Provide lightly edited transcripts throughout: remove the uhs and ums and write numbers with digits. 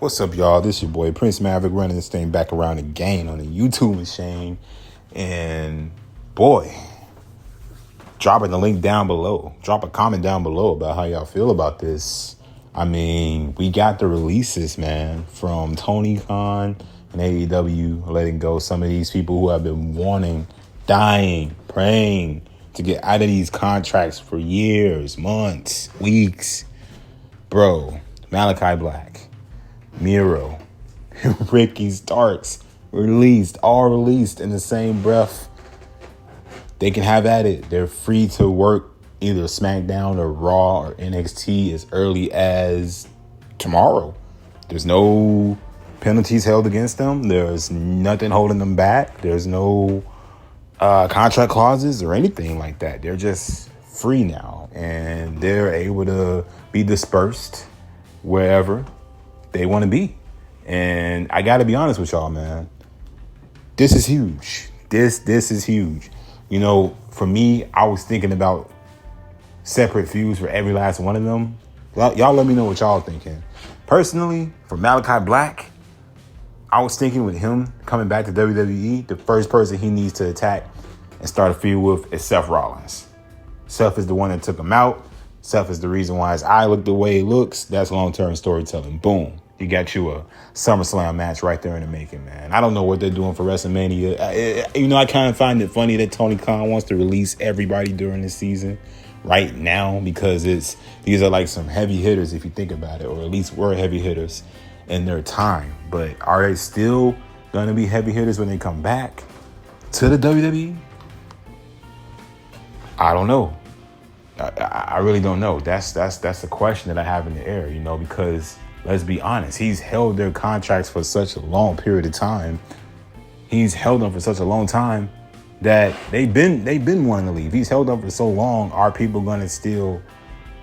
What's up, y'all? This your boy Prince Maverick running this thing back around again on the YouTube machine. And boy, dropping the link down below. Drop a comment down below about how y'all feel about this. I mean, we got the releases, man, from Tony Khan and AEW letting go some of these people who have been wanting, dying, praying to get out of these contracts for years, months, weeks. Bro, Malachi Black, Miro, Ricky Starks all released in the same breath. They can have at it. They're free to work either SmackDown or Raw or NXT as early as tomorrow. There's no penalties held against them. There's nothing holding them back. There's no contract clauses or anything like that. They're just free now, and they're able to be dispersed wherever they want to be. And I got to be honest with y'all, man. This is huge. This is huge. You know, for me, I was thinking about separate feuds for every last one of them. Y'all let me know what y'all thinking. Personally, for Malachi Black, I was thinking with him coming back to WWE, the first person he needs to attack and start a feud with is Seth Rollins. Seth is the one that took him out. Seth is the reason why his eye looked the way it looks. That's long-term storytelling. Boom. You got you a SummerSlam match right there in the making, man. I don't know what they're doing for WrestleMania. I kind of find it funny that Tony Khan wants to release everybody during the season right now because these are like some heavy hitters if you think about it, or at least were heavy hitters in their time. But are they still going to be heavy hitters when they come back to the WWE? I don't know. I really don't know. That's the question that I have in the air, because let's be honest, he's held their contracts for such a long period of time. He's held them for such a long time that they've been wanting to leave. He's held them for so long. Are people going to still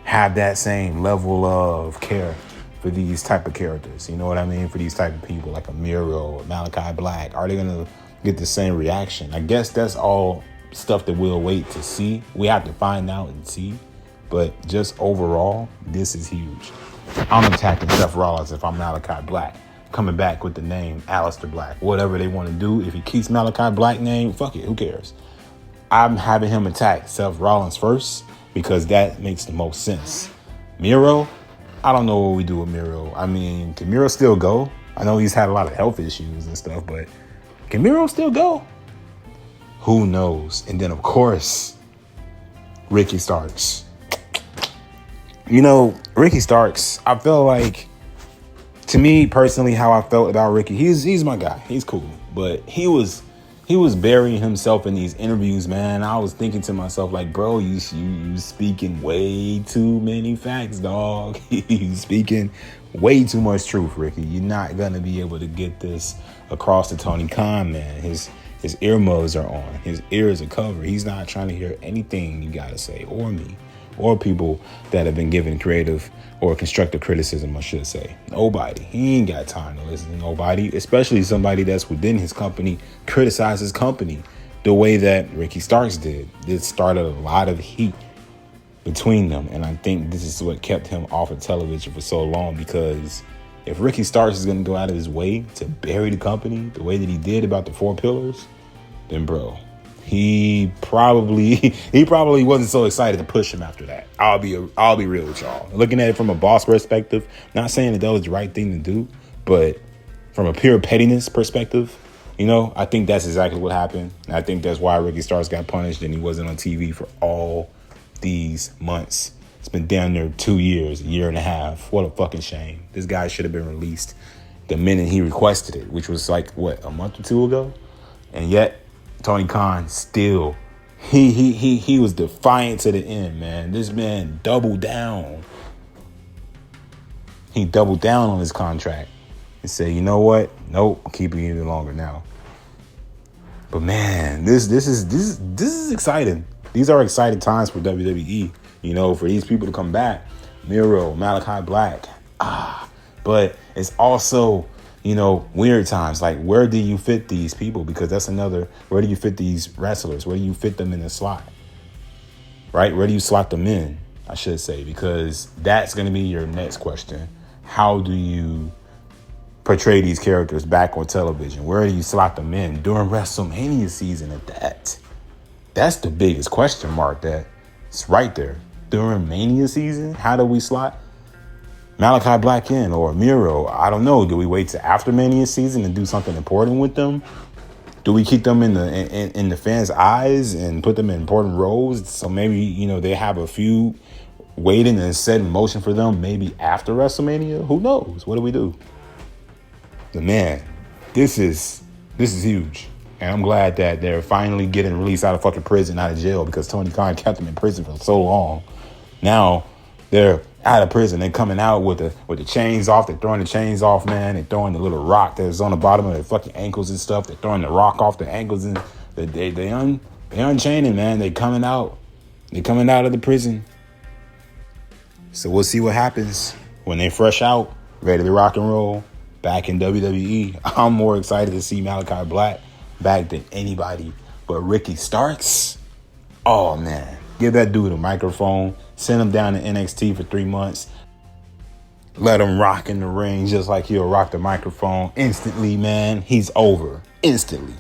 have that same level of care for these type of characters? You know what I mean? For these type of people like a Miro or Malachi Black, are they going to get the same reaction? I guess that's all stuff that we'll wait to see. We have to find out and see. But just overall, this is huge. I'm attacking Seth Rollins if I'm Malachi Black. Coming back with the name Aleister Black. Whatever they want to do. If he keeps Malachi Black name, fuck it. Who cares? I'm having him attack Seth Rollins first because that makes the most sense. Miro, I don't know what we do with Miro. I mean, can Miro still go? I know he's had a lot of health issues and stuff, but can Miro still go? Who knows? And then, of course, Ricky Starks. Ricky Starks, I feel like, to me personally, how I felt about Ricky, he's my guy. He's cool. But he was burying himself in these interviews, man. I was thinking to myself, like, bro, you speaking way too many facts, dog. You speaking way too much truth, Ricky. You're not going to be able to get this across to Tony Khan, man. His earmuffs are on. His ears are covered. He's not trying to hear anything you got to say, or me, or people that have been given creative or constructive criticism, I should say. Nobody. He ain't got time to listen to nobody, especially somebody that's within his company, criticize his company the way that Ricky Starks did. This started a lot of heat between them, and I think this is what kept him off of television for so long, because if Ricky Starks is going to go out of his way to bury the company the way that he did about the 4 pillars, then, bro, he probably wasn't so excited to push him after that. I'll be real with y'all. Looking at it from a boss perspective, not saying that was the right thing to do, but from a pure pettiness perspective, I think that's exactly what happened. And I think that's why Ricky Starks got punished and he wasn't on TV for all these months. It's been down there 2 years, a year and a half. What a fucking shame. This guy should have been released the minute he requested it, which was like, a month or two ago? And yet, Tony Khan still, he was defiant to the end, man. This man doubled down. He doubled down on his contract and said, you know what? Nope, I'm keeping it even longer now. But man, this is exciting. These are exciting times for WWE. For these people to come back. Miro, Malachi Black. But it's also, weird times. Like, where do you fit these people? Because that's another, where do you fit these wrestlers? Where do you fit them in the slot? Right? Where do you slot them in, I should say? Because that's going to be your next question. How do you portray these characters back on television? Where do you slot them in during WrestleMania season at that? That's the biggest question mark that's right there. During Mania season, how do we slot Malachi Black in, or Miro? I don't know. Do we wait till after Mania season and do something important with them? Do we keep them in the fans' eyes and put them in important roles? So maybe, you know, they have a few waiting and set in motion for them maybe after WrestleMania. Who knows? What do we do? But man, this is huge. And I'm glad that they're finally getting released out of fucking prison, out of jail, because Tony Khan kept them in prison for so long. Now they're out of prison. They're coming out with the chains off. They're throwing the chains off, man. They're throwing the little rock that's on the bottom of their fucking ankles and stuff. They're throwing the rock off their ankles, and they unchaining, man. They're coming out. They're coming out of the prison. So we'll see what happens when they fresh out, ready to rock and roll, back in WWE. I'm more excited to see Malachi Black back than anybody but Ricky Starks. Oh, man. Give that dude a microphone. Send him down to NXT for 3 months. Let him rock in the ring just like he'll rock the microphone. Instantly, man, he's over. Instantly.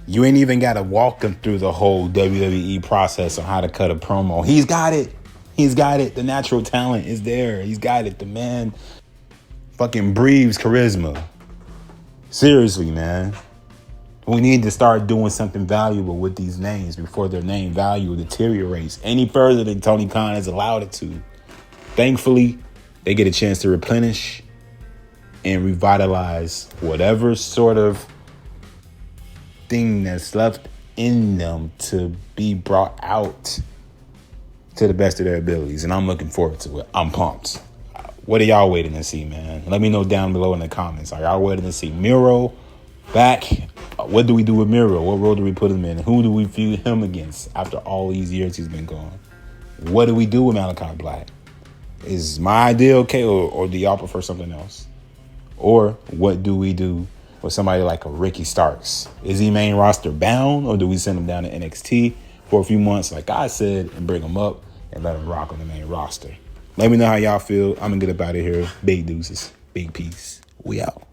You ain't even got to walk him through the whole WWE process on how to cut a promo. He's got it. He's got it. The natural talent is there. He's got it. The man fucking breathes charisma. Seriously, man. We need to start doing something valuable with these names before their name value deteriorates any further than Tony Khan has allowed it to. Thankfully, they get a chance to replenish and revitalize whatever sort of thing that's left in them to be brought out to the best of their abilities. And I'm looking forward to it. I'm pumped. What are y'all waiting to see, man? Let me know down below in the comments. Are y'all waiting to see Miro back? What do we do with Miro? What role do we put him in? Who do we feud him against after all these years he's been gone? What do we do with Malachi Black? Is my idea okay, or do y'all prefer something else? Or what do we do with somebody like a Ricky Starks? Is he main roster bound, or do we send him down to NXT for a few months, like I said, and bring him up and let him rock on the main roster? Let me know how y'all feel. I'm gonna get up out of here. Big deuces. Big peace. We out.